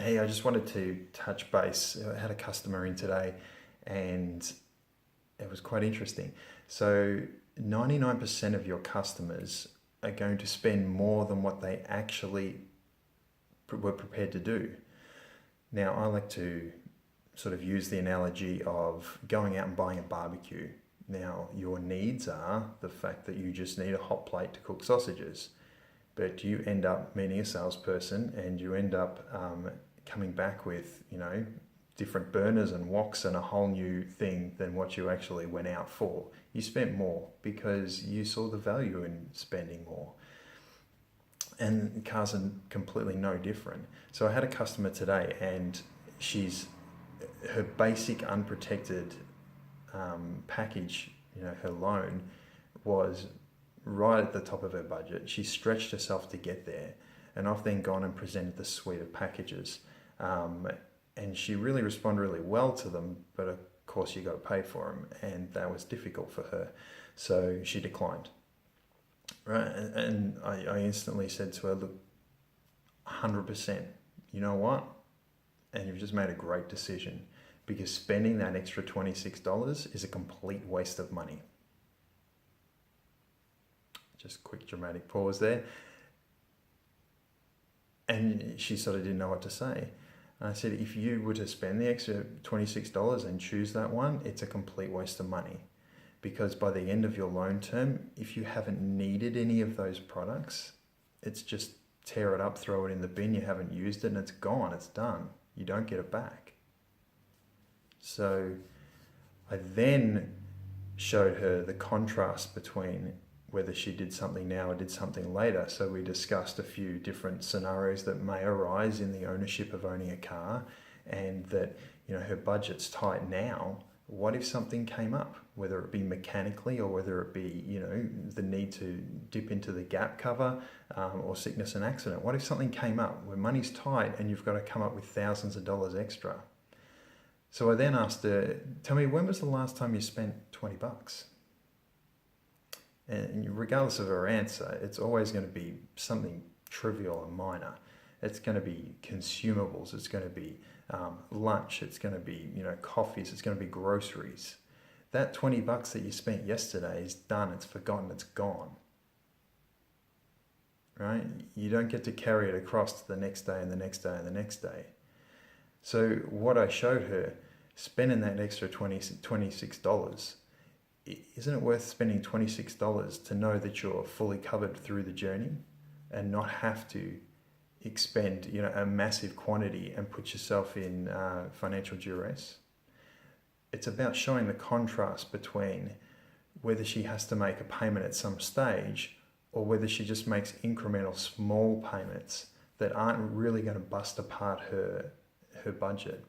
Hey, I just wanted to touch base. I had a customer in today and it was quite interesting. So, 99% of your customers are going to spend more than what they actually were prepared to do. Now, I like to sort of use the analogy of going out and buying a barbecue. Now, your needs are the fact that you just need a hot plate to cook sausages, but you end up meeting a salesperson and you end up coming back with, different burners and woks and a whole new thing than what you actually went out for. You spent more because you saw the value in spending more. And cars are completely no different. So I had a customer today and her basic unprotected package, her loan was right at the top of her budget. She stretched herself to get there. And I've then gone and presented the suite of packages. And she really responded really well to them, but of course you got to pay for them. And that was difficult for her. So she declined. Right. And I instantly said to her, look, 100%, you know what? And you've just made a great decision because spending that extra $26 is a complete waste of money. Just quick dramatic pause there. And she sort of didn't know what to say. And I said, if you were to spend the extra $26 and choose that one, it's a complete waste of money. Because by the end of your loan term, if you haven't needed any of those products, it's just tear it up, throw it in the bin, you haven't used it and it's gone, it's done. You don't get it back. So I then showed her the contrast between whether she did something now or did something later. So we discussed a few different scenarios that may arise in the ownership of owning a car, and that, her budget's tight now. What if something came up, whether it be mechanically or whether it be, the need to dip into the gap cover or sickness and accident? What if something came up where money's tight and you've got to come up with thousands of dollars extra? So I then asked her, tell me, when was the last time you spent $20? And regardless of her answer, it's always going to be something trivial and minor. It's going to be consumables. It's going to be lunch. It's going to be, coffees. It's going to be groceries. That $20 that you spent yesterday is done. It's forgotten. It's gone. Right? You don't get to carry it across to the next day and the next day and the next day. So what I showed her, spending that extra $26, isn't it worth spending $26 to know that you're fully covered through the journey and not have to expend, a massive quantity and put yourself in financial duress? It's about showing the contrast between whether she has to make a payment at some stage or whether she just makes incremental small payments that aren't really going to bust apart her budget.